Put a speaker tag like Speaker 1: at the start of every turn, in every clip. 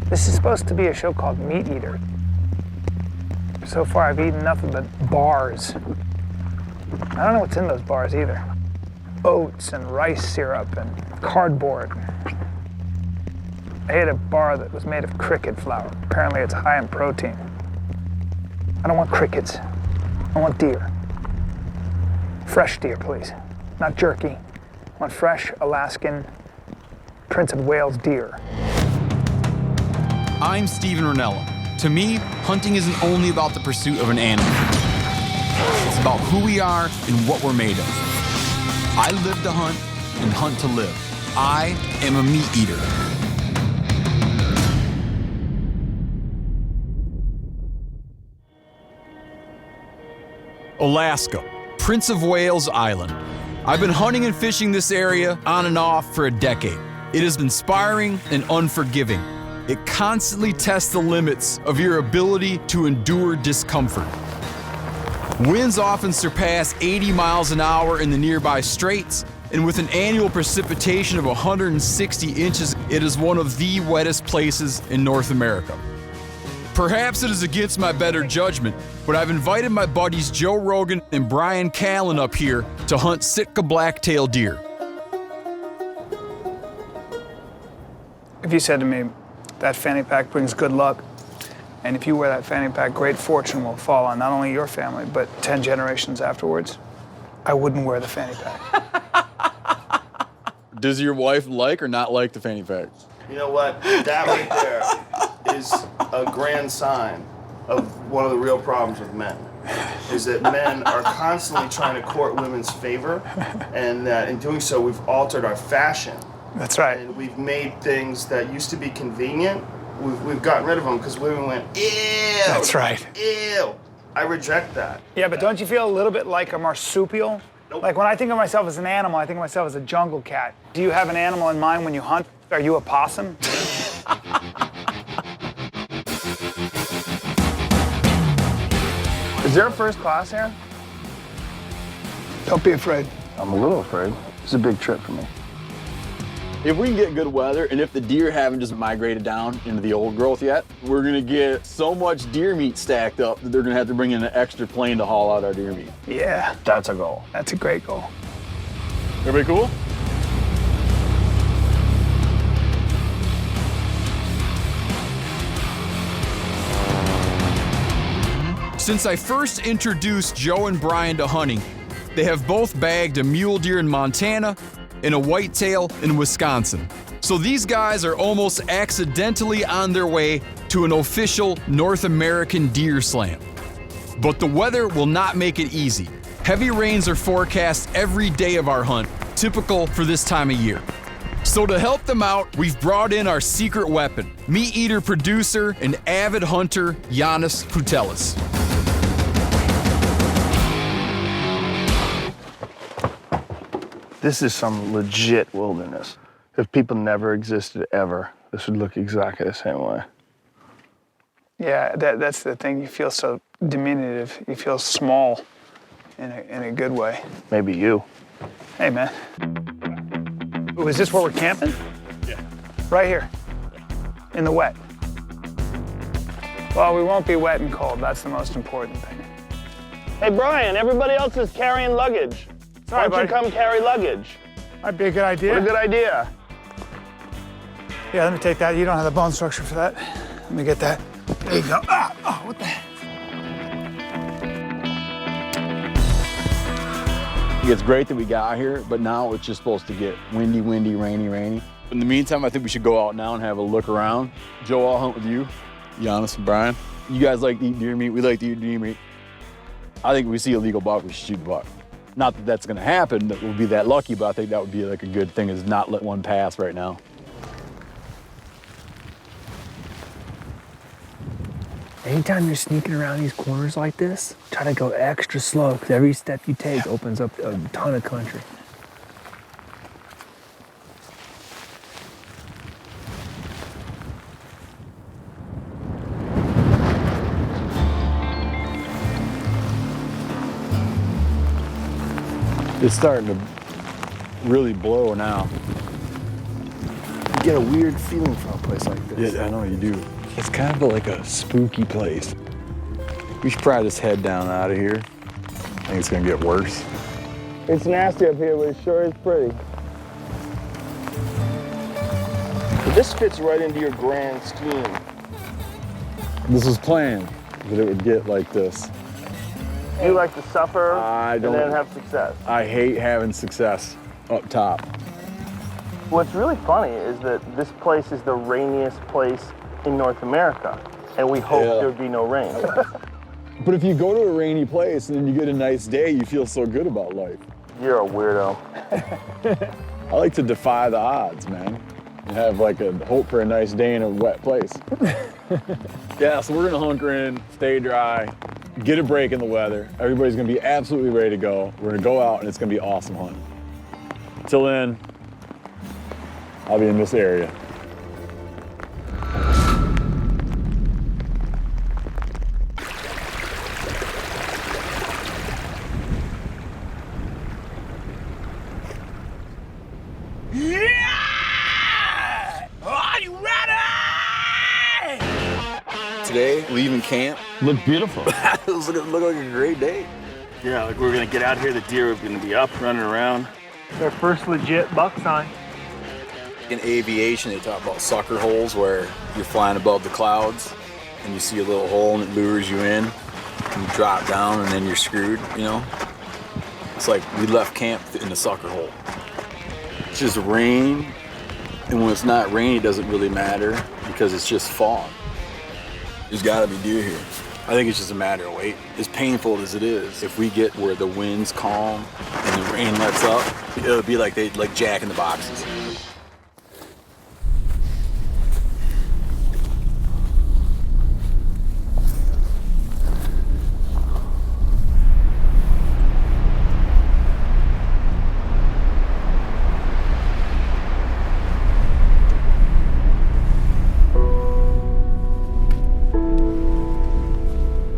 Speaker 1: This is supposed to be a show called Meat Eater. So far, I've eaten nothing but bars. I don't know what's in those bars either. Oats and rice syrup and cardboard. I ate a bar that was made of cricket flour. Apparently it's high in protein. I don't want crickets. I want deer. Fresh deer, please. Not jerky. I want fresh Alaskan Prince of Wales deer.
Speaker 2: I'm Steven Rinella. To me, hunting isn't only about the pursuit of an animal. It's about who we are and what we're made of. I live to hunt and hunt to live. I am a meat eater. Alaska, Prince of Wales Island. I've been hunting and fishing this area on and off for a decade. It is inspiring and unforgiving. It constantly tests the limits of your ability to endure discomfort. Winds often surpass 80 miles an hour in the nearby straits, and with an annual precipitation of 160 inches, it is one of the wettest places in North America. Perhaps it is against my better judgment, but I've invited my buddies Joe Rogan and Brian Callen up here to hunt Sitka black-tailed deer.
Speaker 1: If you said to me, that fanny pack brings good luck, and if you wear that fanny pack, great fortune will fall on not only your family, but 10 generations afterwards, I wouldn't wear the fanny pack.
Speaker 2: Does your wife like or not like the fanny pack?
Speaker 3: You know what? That right there is a grand sign of one of the real problems with men, is that men are constantly trying to court women's favor, and that in doing so, we've altered our fashion.
Speaker 1: That's right.
Speaker 3: And we've made things that used to be convenient, we've gotten rid of them because women went, ew.
Speaker 1: That's right.
Speaker 3: Ew. I reject that.
Speaker 1: Yeah, but don't you feel a little bit like a marsupial?
Speaker 3: Nope.
Speaker 1: Like when I think of myself as an animal, I think of myself as a jungle cat. Do you have an animal in mind when you hunt? Are you a possum? Is there a first class here? Don't be afraid.
Speaker 3: I'm a little afraid. It's a big trip for me.
Speaker 2: If we can get good weather, and if the deer haven't just migrated down into the old growth yet, we're gonna get so much deer meat stacked up that they're gonna have to bring in an extra plane to haul out our deer meat.
Speaker 1: Yeah,
Speaker 3: That's a goal.
Speaker 1: that's a great goal.
Speaker 2: Everybody cool? Since I first introduced Joe and Brian to hunting, they have both bagged a mule deer in Montana and a whitetail in Wisconsin. So these guys are almost accidentally on their way to an official North American deer slam. But the weather will not make it easy. Heavy rains are forecast every day of our hunt, typical for this time of year. So to help them out, we've brought in our secret weapon, meat eater producer and avid hunter, Jelena SAD.
Speaker 3: This is some legit wilderness. If people never existed ever, this would look exactly the same way.
Speaker 1: Yeah, that's the thing. You feel so diminutive. You feel small in a good way.
Speaker 3: Maybe you.
Speaker 1: Hey, man. Ooh, is this where we're camping?
Speaker 2: Yeah.
Speaker 1: Right here, in the wet. Well, we won't be wet and cold. That's the most important thing.
Speaker 4: Hey, Brian, everybody else is carrying luggage.
Speaker 1: Sorry,
Speaker 4: Why don't
Speaker 1: buddy.
Speaker 4: you come carry luggage?
Speaker 1: That'd be a good idea.
Speaker 4: What a good idea.
Speaker 1: Yeah, let me take that. You don't have the bone structure for that. Let me get that. There you go. Ah, oh, what the heck?
Speaker 2: It's great that we got here, but now it's just supposed to get windy, rainy. In the meantime, I think we should go out now and have a look around. Joe, I'll hunt with you. Jelena and Brian. You guys like to eat deer meat. We like to eat deer meat. I think if we see a legal buck, we should shoot the buck. Not that that's gonna happen, that we'll be that lucky, but I think that would be like a good thing, is not let one pass right now.
Speaker 5: Anytime you're sneaking around these corners like this, try to go extra slow, because every step you take opens up a ton of country.
Speaker 2: It's starting to really blow now.
Speaker 5: get a weird feeling from a place like this.
Speaker 2: Yeah, I know you do. It's kind of like a spooky place. We should probably just head down out of here. I think it's gonna get worse.
Speaker 4: It's nasty up here, but it sure is pretty. But this fits right into your grand scheme.
Speaker 2: This was planned that it would get like this.
Speaker 4: You like to suffer
Speaker 2: I don't-
Speaker 4: and then have success.
Speaker 2: I hate having success up top.
Speaker 4: What's really funny is that this place is the rainiest place in North America, and we hope
Speaker 2: Yeah.
Speaker 4: there'd be no rain.
Speaker 2: But if you go to a rainy place and then you get a nice day, you feel so good about life.
Speaker 4: You're a weirdo.
Speaker 2: I like to defy the odds, man. And have like a hope for a nice day in a wet place. Yeah, so we're gonna hunker in, stay dry, get a break in the weather. Everybody's gonna be absolutely ready to go. We're gonna go out and it's gonna be awesome hunting. Till then, I'll be in this area. Today, leaving camp,
Speaker 3: Look beautiful.
Speaker 2: it was look like a great day.
Speaker 3: Yeah, like we're gonna get out here, the deer are gonna be up, running around.
Speaker 5: Their first legit buck sign.
Speaker 2: In aviation, they talk about sucker holes where you're flying above the clouds and you see a little hole and it lures you in and you drop down and then you're screwed, you know? It's like we left camp in the sucker hole. It's just rain, and when it's not rain, it doesn't really matter because it's just fog. There's gotta be deer here. I think it's just a matter of waiting. As painful as it is, if we get where the wind's calm and the rain lets up, it'll be like Jack in the Boxes.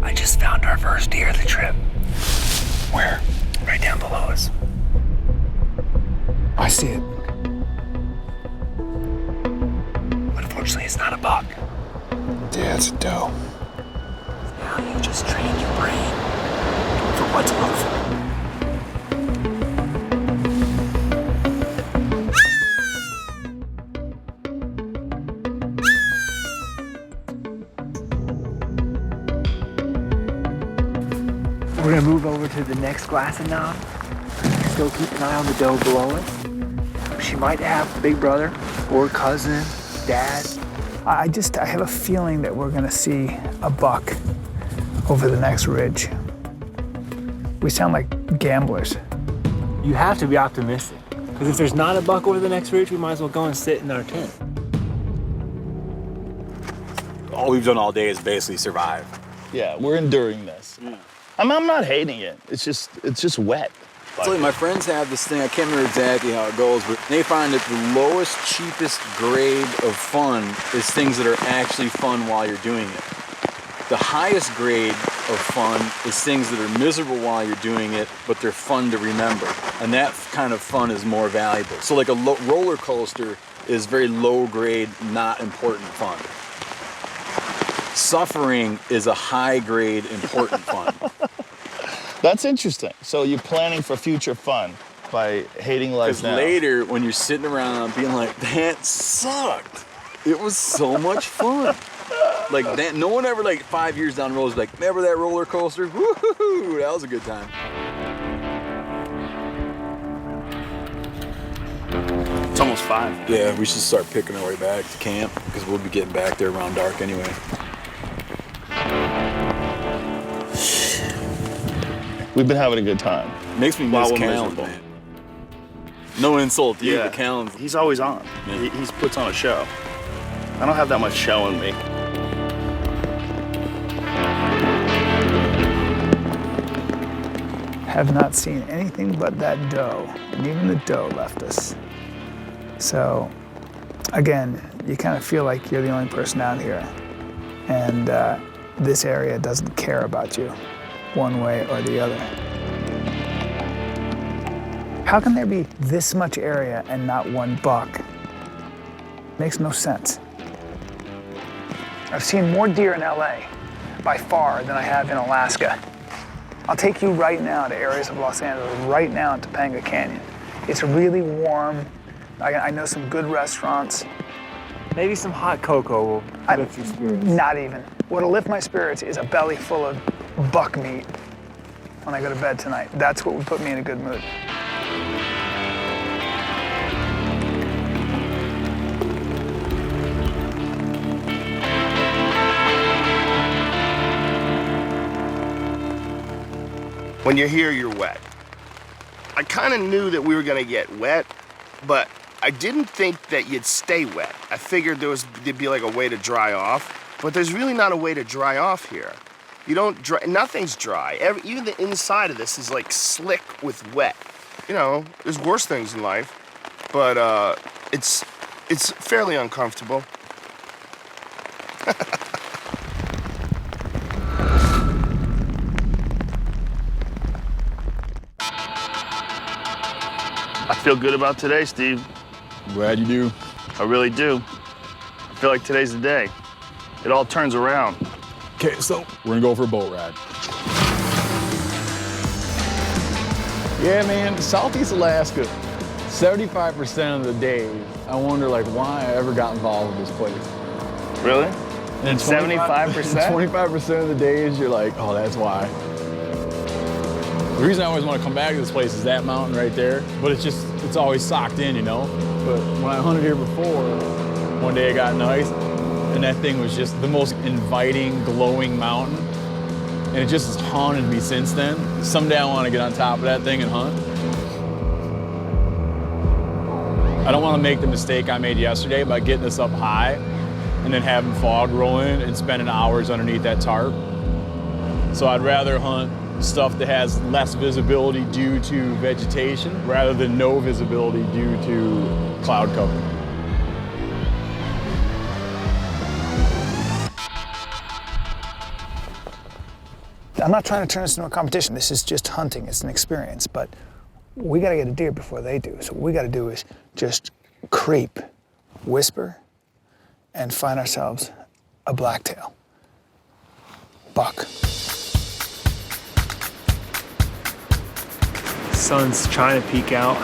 Speaker 5: I just found our first deer of the trip. Where? Right down below us.
Speaker 1: I see it.
Speaker 5: Unfortunately, it's not a buck.
Speaker 1: Yeah, it's a doe.
Speaker 5: Now you just train your brain for what's moving. We're gonna move over to the next glass of knob. Still keep an eye on the doe below us. She might have big brother or cousin, dad.
Speaker 1: I have a feeling that we're gonna see a buck over the next ridge. We sound like gamblers.
Speaker 5: You have to be optimistic. Because if there's not a buck over the next ridge, we might as well go and sit in our tent.
Speaker 2: All we've done all day is basically survive.
Speaker 3: Yeah, we're enduring this. I'm not hating it. It's just wet.
Speaker 2: It's like my friends have this thing, I can't remember exactly how it goes, but they find that the lowest, cheapest grade of fun is things that are actually fun while you're doing it. The highest grade of fun is things that are miserable while you're doing it, but they're fun to remember. And that kind of fun is more valuable. So like a roller coaster is very low grade, not important fun. Suffering is a high grade, important fun.
Speaker 3: That's interesting. So you're planning for future fun by hating life
Speaker 2: Because
Speaker 3: now.
Speaker 2: later, when you're sitting around being like, that sucked. It was so much fun. Like that, no one ever like 5 years down the road is like, remember that roller coaster? Woohoo! That was a good time.
Speaker 3: It's almost 5.
Speaker 2: Yeah, we should start picking our way back to camp because we'll be getting back there around dark anyway.
Speaker 3: We've been having a good time.
Speaker 2: Makes me
Speaker 3: While
Speaker 2: miss
Speaker 3: we're
Speaker 2: Callan,
Speaker 3: miserable.
Speaker 2: man. No insult to you, but Callan's
Speaker 3: He's always on.
Speaker 2: Yeah.
Speaker 3: He puts on a show. I don't have that much show in me.
Speaker 1: Have not seen anything but that doe, and even the doe left us. So, again, you kind of feel like you're the only person out here, and this area doesn't care about you one way or the other. How can there be this much area and not one buck? Makes no sense. I've seen more deer in LA by far than I have in Alaska. I'll take you right now to areas of Los Angeles, right now in Topanga Canyon. It's really warm. I know some good restaurants.
Speaker 5: Maybe some hot cocoa will lift your spirits.
Speaker 1: Not even. What'll lift my spirits is a belly full of buck meat when I go to bed tonight. That's what would put me in a good mood.
Speaker 3: When you're here, you're wet. I kind of knew that we were gonna get wet, but I didn't think that you'd stay wet. I figured there'd be like a way to dry off, but there's really not a way to dry off here. You don't dry, nothing's dry. Even the inside of this is like slick with wet. You know, there's worse things in life, but it's fairly uncomfortable. I feel good about today, Steve.
Speaker 2: Glad you do.
Speaker 3: I really do. I feel like today's the day. It all turns around.
Speaker 2: Okay, so we're gonna go for a boat ride. Yeah, man, Southeast Alaska, 75% of the days, I wonder like why I ever got involved with this place.
Speaker 3: Really?
Speaker 2: And
Speaker 3: 75%?
Speaker 2: 25% of the days you're like, oh, that's why. The reason I always want to come back to this place is that mountain right there, but it's always socked in, you know? But when I hunted here before, one day it got nice, and that thing was just the most inviting, glowing mountain. And it just has haunted me since then. Someday I want to get on top of that thing and hunt. I don't want to make the mistake I made yesterday by getting us up high and then having fog roll in and spending hours underneath that tarp. So I'd rather hunt stuff that has less visibility due to vegetation rather than no visibility due to cloud cover.
Speaker 1: I'm not trying to turn this into a competition. This is just hunting. It's an experience. But we got to get a deer before they do. So what we got to do is just creep, whisper, and find ourselves a blacktail. Buck.
Speaker 5: Sun's trying to peek out.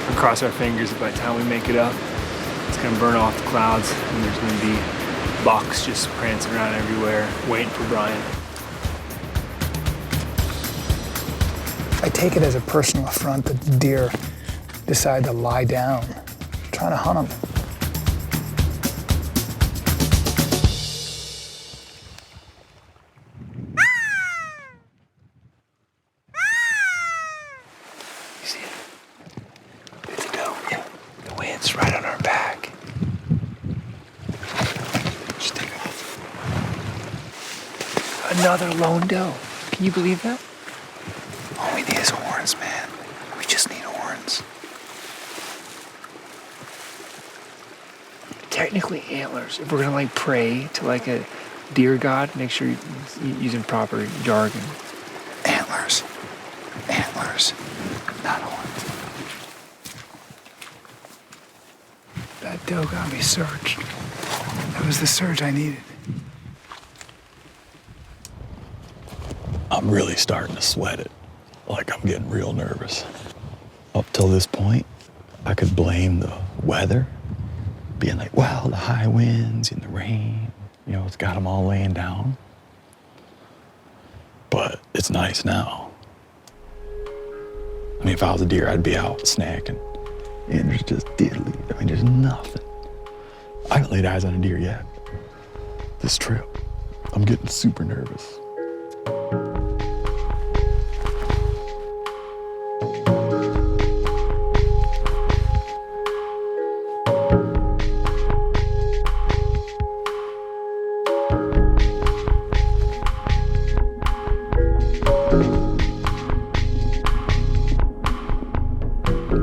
Speaker 5: We cross our fingers that by the time we make it up, it's gonna burn off the clouds and there's gonna be bucks just prancing around everywhere, waiting for Brian.
Speaker 1: I take it as a personal affront that the deer decide to lie down. I'm trying to hunt them. You see it? Good to go. Yeah. The wind's right on our back. Just take off. Another lone doe. Can you believe that? All we need is horns, man. We just need horns.
Speaker 5: Technically antlers. If we're gonna like pray to like a deer god, make sure you're using proper jargon.
Speaker 1: Antlers. Antlers. Not horns. That doe got me searched. That was the surge I needed.
Speaker 2: I'm really starting to sweat it. Like I'm getting real nervous. Up till this point, I could blame the weather, being like, well, the high winds and the rain, you know, it's got them all laying down. But it's nice now. I mean, if I was a deer, I'd be out snacking. And there's just diddly. I mean, there's nothing. I haven't laid eyes on a deer yet. This trip, I'm getting super nervous.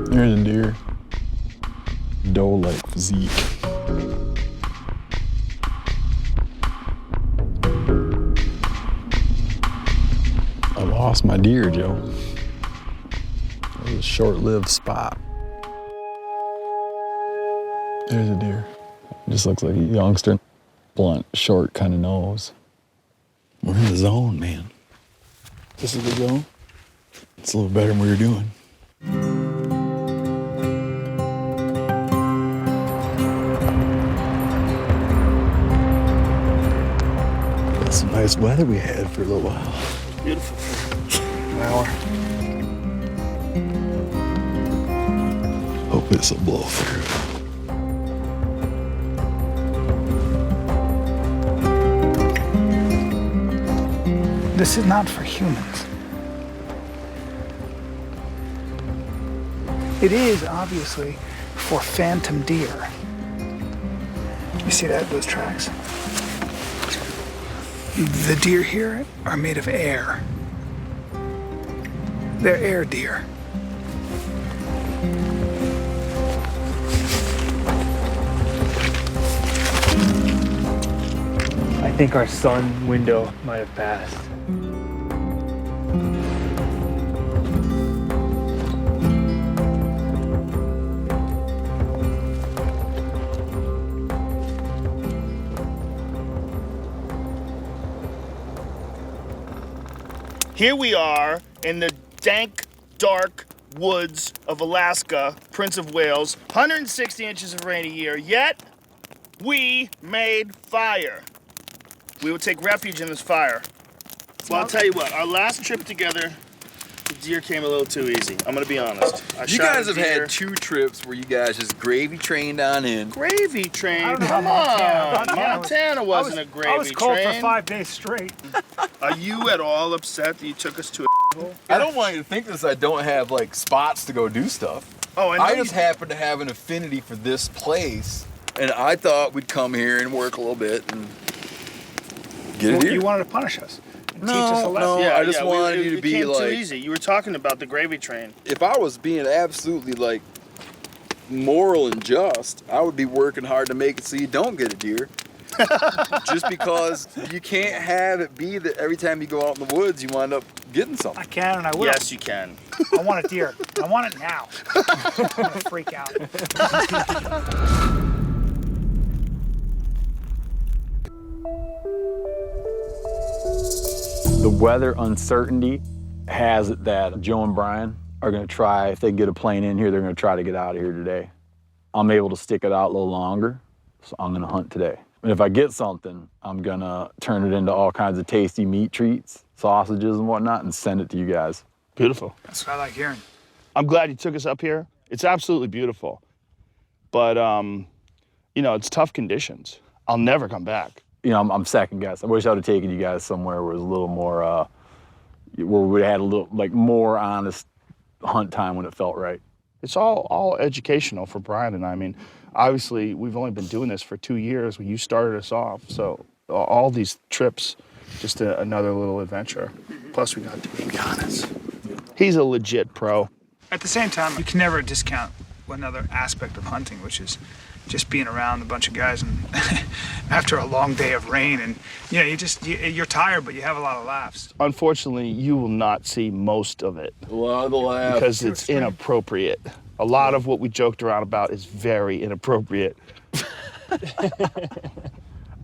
Speaker 2: There's a deer. Doe-like physique. I lost my deer, Joe. It was a short-lived spot. There's a deer. just looks like a youngster. Blunt, short kind of nose. We're in the zone, man. This is the zone? It's a little better than we were doing. That's some nice weather we had for a little while.
Speaker 3: Beautiful.
Speaker 2: An hour. Hope this will blow through.
Speaker 1: This is not for humans. It is obviously for phantom deer. You see that, those tracks? The deer here are made of air. They're air deer.
Speaker 5: I think our sun window might have passed.
Speaker 3: Here we are in the dank, dark woods of Alaska, Prince of Wales, 160 inches of rain a year, yet we made fire. We will take refuge in this fire. Well, I'll tell you what, our last trip together, the deer came a little too easy. I'm gonna be honest.
Speaker 2: You guys have had 2 trips where you guys just gravy trained on in.
Speaker 3: Gravy train?
Speaker 1: I don't know
Speaker 3: Come
Speaker 1: about
Speaker 3: on. Montana wasn't a gravy train.
Speaker 1: I was cold for 5 days straight.
Speaker 3: Are you at all upset that you took us to a
Speaker 2: I don't want you to think this. I don't have like spots to go do stuff.
Speaker 3: Oh,
Speaker 2: I just happen to have an affinity for this place, and I thought we'd come here and work a little bit and get a deer.
Speaker 1: You wanted to punish us. And
Speaker 2: No,
Speaker 1: teach us a lesson.
Speaker 2: no. I just wanted you to be
Speaker 3: it came
Speaker 2: like-
Speaker 3: too easy. You were talking about the gravy train.
Speaker 2: If I was being absolutely like moral and just, I would be working hard to make it so you don't get a deer. Just because you can't have it be that every time you go out in the woods you wind up getting something.
Speaker 1: I can and I will.
Speaker 3: Yes, you can.
Speaker 1: I want a deer. I want it now. I'm gonna freak out.
Speaker 6: The weather uncertainty has it that Joe and Brian are going to try, if they get a plane in here, they're going to try to get out of here today. I'm able to stick it out a little longer, so I'm going to hunt today. And if I get something, I'm going to turn it into all kinds of tasty meat treats, sausages and whatnot, and send it to you guys.
Speaker 3: Beautiful.
Speaker 1: That's what I like hearing.
Speaker 3: I'm glad you took us up here. It's absolutely beautiful. But, you know, it's tough conditions. I'll never come back.
Speaker 6: You know, I'm second guess. I wish I would have taken you guys somewhere where it was a little more, where we had a little, like, more honest hunt time when it felt right.
Speaker 3: It's all educational for Brian and I. I mean, obviously, we've only been doing this for 2 years when you started us off. So all these trips, just another little adventure. Plus, we got to be honest. He's a legit pro.
Speaker 1: At the same time, you can never discount another aspect of hunting, which is just being around a bunch of guys and after a long day of rain, and you know, you're tired, but you have a lot of laughs.
Speaker 3: Unfortunately, you will not see most of it
Speaker 2: A lot of the laughs.
Speaker 3: because it's inappropriate. A lot of what we joked around about is very inappropriate.
Speaker 6: All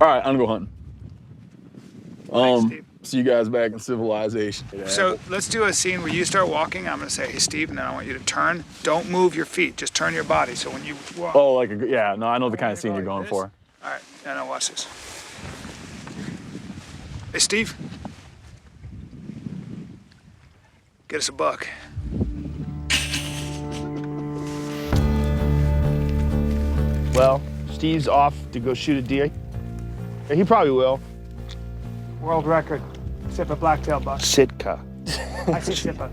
Speaker 6: right, I'm going to go hunting.
Speaker 1: Thanks, Steve.
Speaker 6: See you guys back in civilization.
Speaker 1: So let's do a scene where you start walking. I'm going to say, hey, Steve, and then I want you to turn. Don't move your feet. Just turn your body. So when you walk.
Speaker 6: Oh, like, yeah, no, I know the kind of scene you're going for.
Speaker 1: All right, now watch this. Hey, Steve. Get us a buck.
Speaker 3: Well, Steve's off to go shoot a deer. He probably will.
Speaker 1: World record. Sippa blacktail buck.
Speaker 3: Sitka.
Speaker 1: I see Sippa.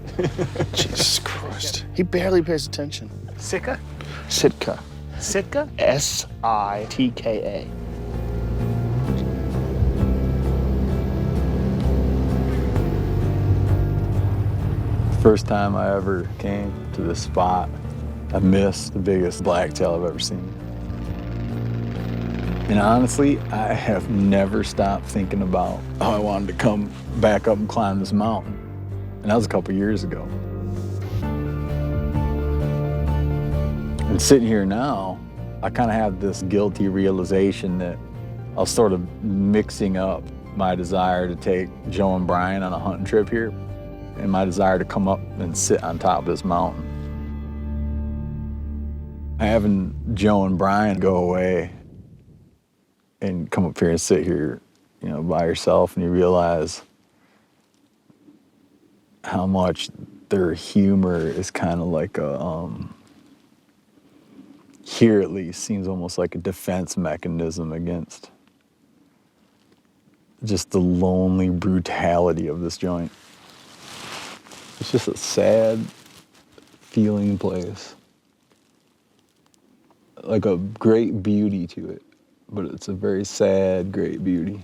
Speaker 3: Jesus Christ. He barely pays attention.
Speaker 1: Sitka?
Speaker 3: Sitka.
Speaker 1: Sitka?
Speaker 3: S-I-T-K-A.
Speaker 6: First time I ever came to this spot, I missed the biggest blacktail I've ever seen. And honestly, I have never stopped thinking about how I wanted to come back up and climb this mountain. And that was a couple years ago. And sitting here now, I kind of have this guilty realization that I was sort of mixing up my desire to take Joe and Brian on a hunting trip here and my desire to come up and sit on top of this mountain. Having Joe and Brian go away and come up here and sit here, you know, by yourself, and you realize how much their humor is kind of like a, here at least, seems almost like a defense mechanism against just the lonely brutality of this joint. It's just a sad feeling place. Like a great beauty to it, but it's a very sad, great beauty.